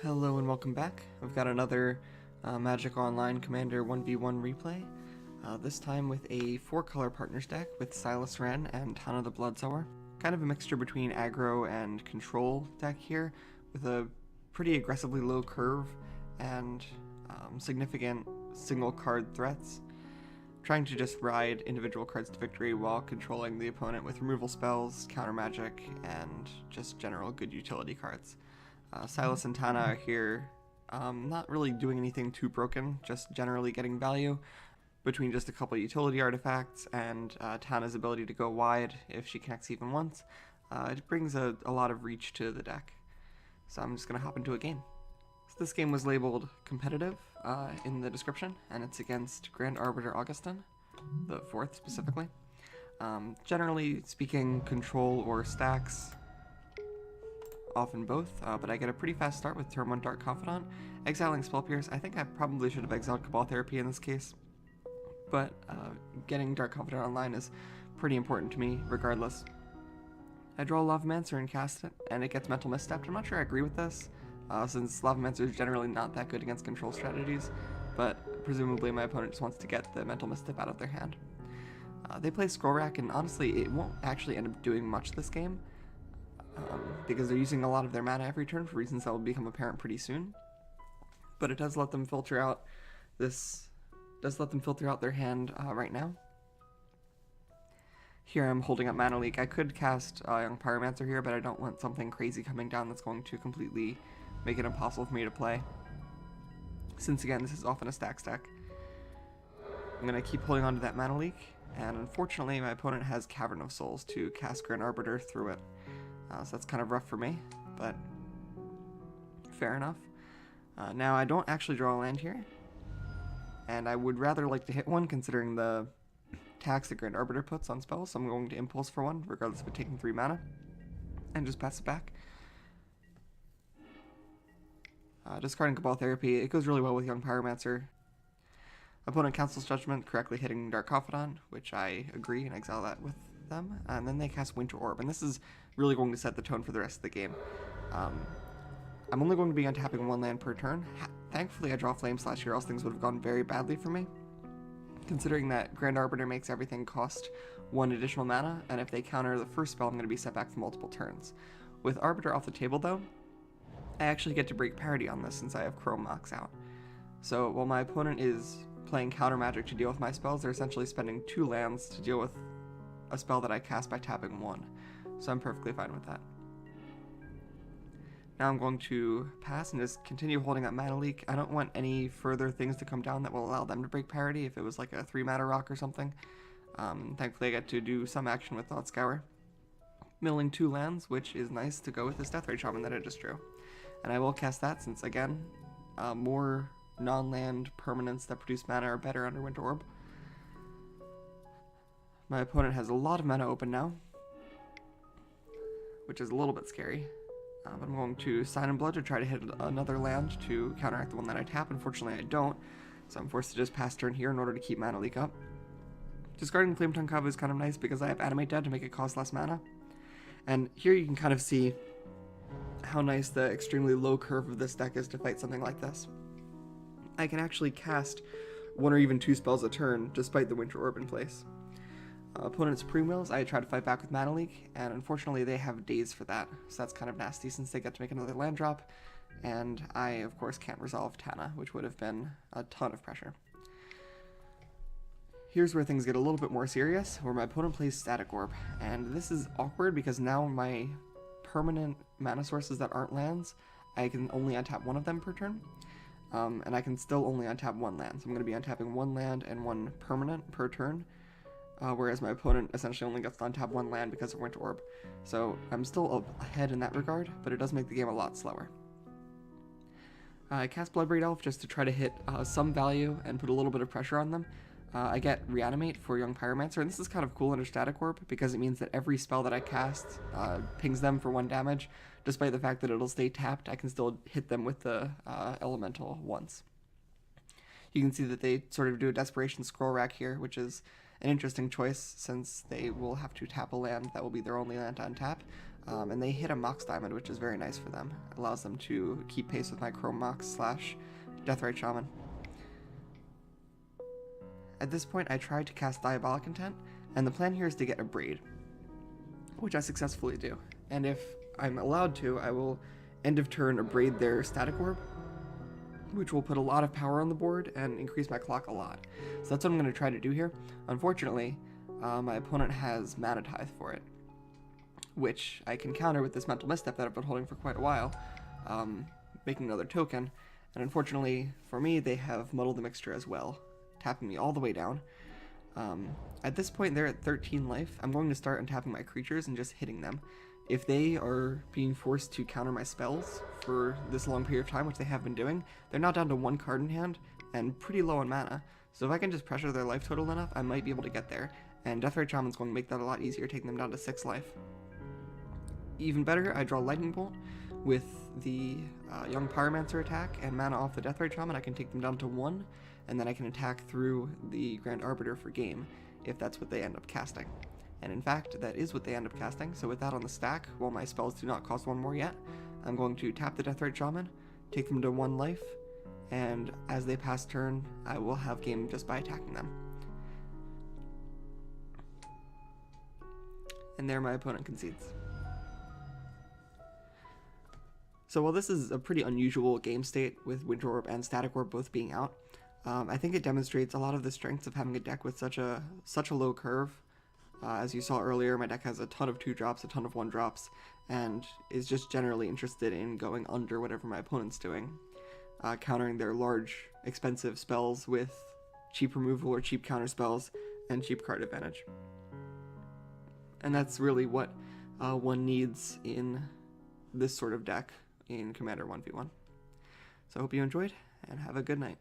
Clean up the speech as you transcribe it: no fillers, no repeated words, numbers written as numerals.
Hello and welcome back. We've got another Magic Online Commander 1v1 replay, this time with a 4-color partners deck with Silas Wren and Tana the Bloodsower. Kind of a mixture between aggro and control deck here, with a pretty aggressively low curve and significant single card threats. Trying to just ride individual cards to victory while controlling the opponent with removal spells, counter magic, and just general good utility cards. Silas and Tana are here, not really doing anything too broken, just generally getting value between just a couple utility artifacts and Tana's ability to go wide if she connects even once. It brings a lot of reach to the deck. So I'm just going to hop into a game. So this game was labeled competitive in the description, and it's against Grand Arbiter Augustin, the 4th specifically. Generally speaking, control or stacks, often both, but I get a pretty fast start with turn 1 Dark Confidant. Exiling Spell Pierce, I think I probably should have exiled Cabal Therapy in this case, but getting Dark Confidant online is pretty important to me regardless. I draw Lavamancer and cast it, and it gets Mental Misstepped. I'm not sure I agree with this, since Lavamancer is generally not that good against control strategies, but presumably my opponent just wants to get the Mental Misstep out of their hand. They play Scroll Rack, and honestly, it won't actually end up doing much this game, because they're using a lot of their mana every turn for reasons that will become apparent pretty soon. But it does let them filter out their hand right now. Here I'm holding up Mana Leak. I could cast Young Pyromancer here, but I don't want something crazy coming down that's going to completely make it impossible for me to play. Since again, this is often a stack. I'm going to keep holding on to that Mana Leak, and unfortunately my opponent has Cavern of Souls to cast Grand Arbiter through it. So that's kind of rough for me, but fair enough. Now I don't actually draw a land here, and I would rather like to hit one considering the tax that Grand Arbiter puts on spells, so I'm going to Impulse for one, regardless of it taking 3 mana, and just pass it back. Discarding Cabal Therapy, it goes really well with Young Pyromancer. Opponent cancels Judgment, correctly hitting Dark Confidant, which I agree and exile that with them, and then they cast Winter Orb, and this is really going to set the tone for the rest of the game. I'm only going to be untapping 1 land per turn. Thankfully I draw Flame Slash here, else things would have gone very badly for me, considering that Grand Arbiter makes everything cost 1 additional mana, and if they counter the first spell I'm going to be set back for multiple turns. With Arbiter off the table though, I actually get to break parity on this since I have Chrome Mox out. So while my opponent is playing counter magic to deal with my spells, they're essentially spending 2 lands to deal with a spell that I cast by tapping 1. So I'm perfectly fine with that. Now I'm going to pass and just continue holding up Mana Leak. I don't want any further things to come down that will allow them to break parity if it was like a 3 mana rock or something. Thankfully I get to do some action with Thought Scour. Milling 2 lands, which is nice to go with this Deathrite Shaman that I just drew. And I will cast that since, again, more non-land permanents that produce mana are better under Winter Orb. My opponent has a lot of mana open now, which is a little bit scary. I'm going to Sign and Blood to try to hit another land to counteract the one that I tap. Unfortunately I don't, so I'm forced to just pass turn here in order to keep Mana Leak up. Discarding Flame Tongue Cove is kind of nice because I have Animate Dead to make it cost less mana. And here you can kind of see how nice the extremely low curve of this deck is to fight something like this. I can actually cast 1 or even 2 spells a turn despite the Winter Orb in place. Opponent's Supreme Wills, I try to fight back with Mana Leak, and unfortunately they have days for that, so that's kind of nasty since they get to make another land drop, and I of course can't resolve Tana, which would have been a ton of pressure. Here's where things get a little bit more serious, where my opponent plays Static Orb, and this is awkward because now my permanent mana sources that aren't lands, I can only untap 1 of them per turn, and I can still only untap 1 land, so I'm going to be untapping 1 land and 1 permanent per turn. Whereas my opponent essentially only gets to untap 1 land because of Winter Orb. So I'm still ahead in that regard, but it does make the game a lot slower. I cast Bloodbraid Elf just to try to hit some value and put a little bit of pressure on them. I get Reanimate for Young Pyromancer, and this is kind of cool under Static Orb because it means that every spell that I cast pings them for 1 damage. Despite the fact that it'll stay tapped, I can still hit them with the Elemental once. You can see that they sort of do a Desperation Scroll Rack here, which is an interesting choice since they will have to tap a land that will be their only land to untap. and they hit a Mox Diamond, which is very nice for them. It allows them to keep pace with my Chrome Mox / Deathrite Shaman. At this point, I tried to cast Diabolic Intent, and the plan here is to get a Braid, which I successfully do. And if I'm allowed to, I will end of turn Braid their Static Orb, which will put a lot of power on the board and increase my clock a lot. So that's what I'm going to try to do here. Unfortunately, my opponent has Mana Tithe for it, which I can counter with this Mental Misstep that I've been holding for quite a while, making another token. And unfortunately for me, they have Muddle the Mixture as well, tapping me all the way down. At this point, they're at 13 life. I'm going to start untapping my creatures and just hitting them. If they are being forced to counter my spells for this long period of time, which they have been doing, they're now down to 1 card in hand and pretty low on mana. So if I can just pressure their life total enough, I might be able to get there. And Deathrite Shaman's going to make that a lot easier, taking them down to 6 life. Even better, I draw Lightning Bolt with the Young Pyromancer attack and mana off the Deathrite Shaman. I can take them down to 1, and then I can attack through the Grand Arbiter for game, if that's what they end up casting. And in fact, that is what they end up casting, so with that on the stack, while my spells do not cost 1 more yet, I'm going to tap the Deathrite Shaman, take them to 1 life, and as they pass turn, I will have game just by attacking them. And there my opponent concedes. So while this is a pretty unusual game state with Winter Orb and Static Orb both being out, I think it demonstrates a lot of the strengths of having a deck with such a low curve. As you saw earlier, my deck has a ton of 2-drops, a ton of 1-drops, and is just generally interested in going under whatever my opponent's doing, countering their large, expensive spells with cheap removal or cheap counter spells and cheap card advantage. And that's really what one needs in this sort of deck in Commander 1v1. So I hope you enjoyed, and have a good night.